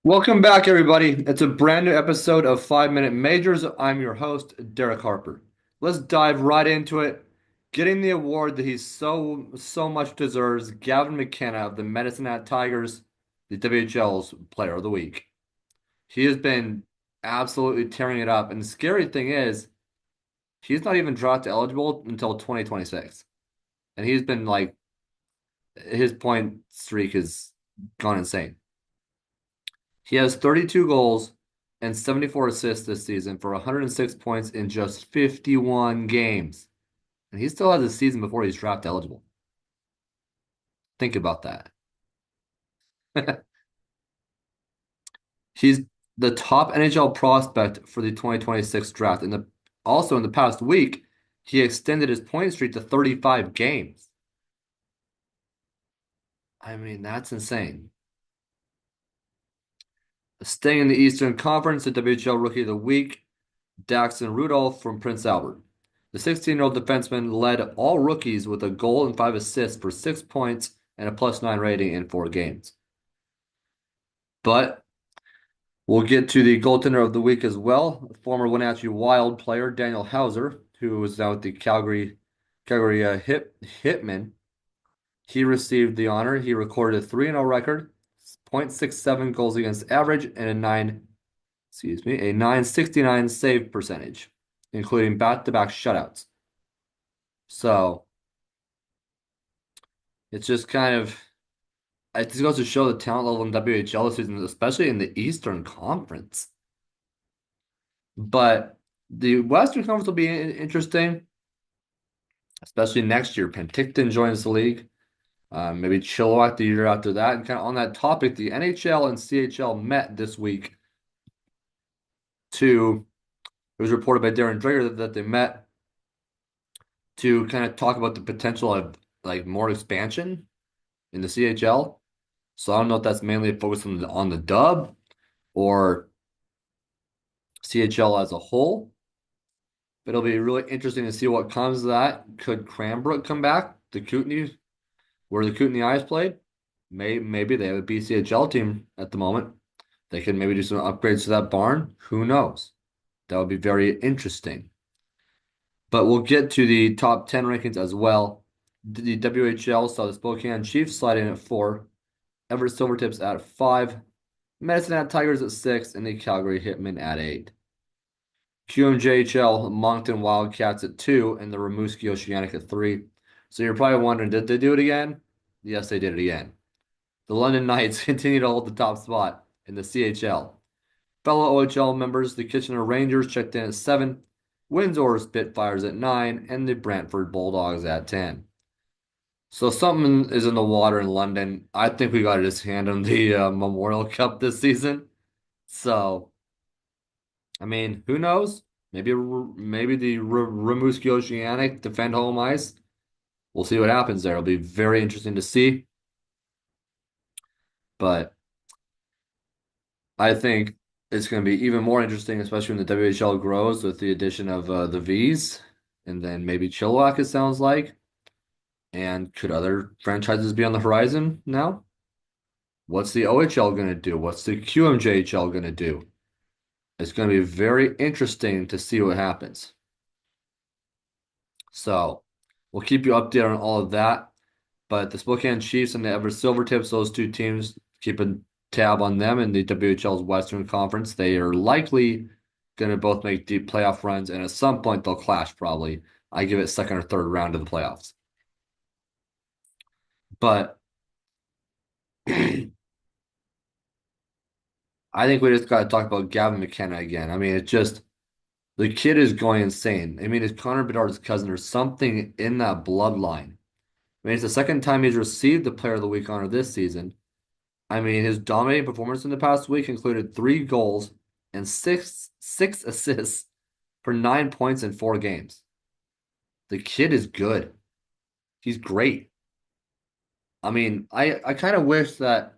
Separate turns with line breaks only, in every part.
Welcome back, everybody. It's a brand new episode of 5 Minute Majors. I'm your host, Derek Harper. Let's dive right into it. Getting the award that he so much deserves, Gavin McKenna of the Medicine Hat Tigers, the WHL's Player of the Week. He has been absolutely tearing it up, and the scary thing is, he's not even draft eligible until 2026, and he's been like his point streak has gone insane. He has 32 goals and 74 assists this season for 106 points in just 51 games. And he still has a season before he's draft eligible. Think about that. He's the top NHL prospect for the 2026 draft. Also in the past week, he extended his point streak to 35 games. I mean, that's insane. Staying in the Eastern Conference, the WHL Rookie of the Week, Daxton Rudolph from Prince Albert. The 16-year-old defenseman led all rookies with a goal and 5 assists for 6 points and a +9 rating in 4 games. But we'll get to the goaltender of the week as well. Former Wenatchee Wild player Daniel Hauser, who is now with the Calgary Hitmen. He received the honor. He recorded a 3-0 record, .67 goals against average, and a 969 save percentage, including back-to-back shutouts. So it's just it just goes to show the talent level in WHL this season, especially in the Eastern Conference. But the Western Conference will be interesting, especially next year. Penticton joins the league. Maybe Chilliwack the year after that. And kind of on that topic, the NHL and CHL met this week to, it was reported by Darren Dreger that they met to kind of talk about the potential of like more expansion in the CHL. So I don't know if that's mainly focused on the dub or CHL as a whole. But it'll be really interesting to see what comes of that. Could Cranbrook come back? The Kootenay, where the Kootenay Eyes played? Maybe they have a BCHL team at the moment. They could maybe do some upgrades to that barn. Who knows? That would be very interesting. But we'll get to the top 10 rankings as well. The WHL saw the Spokane Chiefs slide in at 4, Everett Silvertips at 5, Medicine Hat Tigers at 6, and the Calgary Hitmen at 8. QMJHL Moncton Wildcats at 2, and the Rimouski Oceanic at 3. So you're probably wondering, did they do it again? Yes, they did it again. The London Knights continue to hold the top spot in the CHL. Fellow OHL members, the Kitchener Rangers checked in at 7, Windsor Spitfires at 9, and the Brantford Bulldogs at 10. So something is in the water in London. I think we got his hand on the Memorial Cup this season. So, I mean, who knows? Maybe the Rimouski Oceanic defend home ice. We'll see what happens there. It'll be very interesting to see. But I think it's going to be even more interesting, especially when the WHL grows with the addition of the V's and then maybe Chilliwack, it sounds like. And could other franchises be on the horizon now? What's the OHL going to do? What's the QMJHL going to do? It's going to be very interesting to see what happens. So we'll keep you updated on all of that. But the Spokane Chiefs and the Everett Silvertips, those two teams, keep a tab on them in the WHL's Western Conference. They are likely going to both make deep playoff runs, and at some point they'll clash probably. I give it second or third round of the playoffs. But I think we just got to talk about Gavin McKenna again. I mean, it's just the kid is going insane. I mean, it's Connor Bedard's cousin. There's something in that bloodline. I mean, it's the second time he's received the Player of the Week honor this season. I mean, his dominating performance in the past week included 3 goals and six assists for 9 points in 4 games. The kid is good. He's great. I mean, I kind of wish that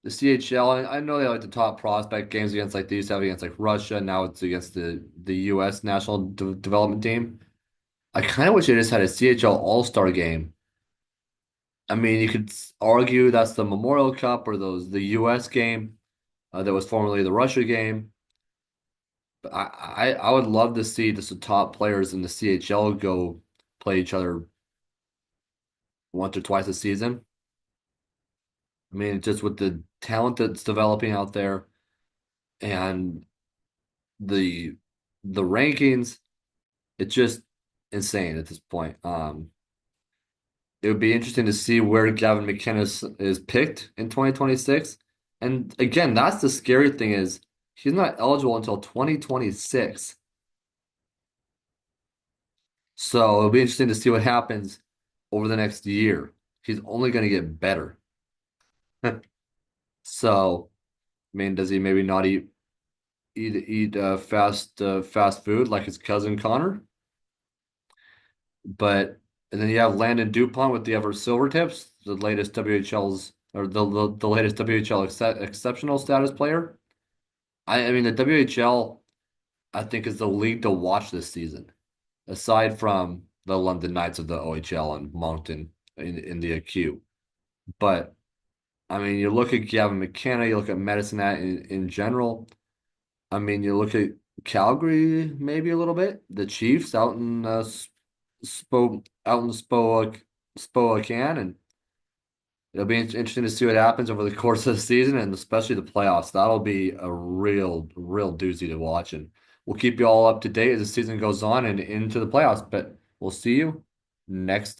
the CHL, I know they like the top prospect games against like they used to have against like Russia. Now it's against the U.S. national development team. I kind of wish they just had a CHL All-Star game. I mean, you could argue that's the Memorial Cup or the U.S. game. that was formerly the Russia game. But I would love to see just the top players in the CHL go play each other once or twice a season. I mean, just with the talent that's developing out there and the the rankings, it's just insane at this point. It would be interesting to see where Gavin McInnes is picked in 2026. And again, that's the scary thing is he's not eligible until 2026. So it'll be interesting to see what happens over the next year. He's only going to get better. So, I mean, does he maybe not eat fast food like his cousin Connor? But and then you have Landon Dupont with the Everett Silvertips, the latest WHL's or the latest WHL exceptional status player. I mean the WHL I think is the league to watch this season, aside from the London Knights of the OHL and Moncton in the AQ. But I mean you look at Gavin McKenna, you look at Medicine Hat in general. I mean you look at Calgary maybe a little bit, the Chiefs out in Spokane, and it'll be interesting to see what happens over the course of the season and especially the playoffs. That'll be a real doozy to watch, and we'll keep you all up to date as the season goes on and into the playoffs. But we'll see you next.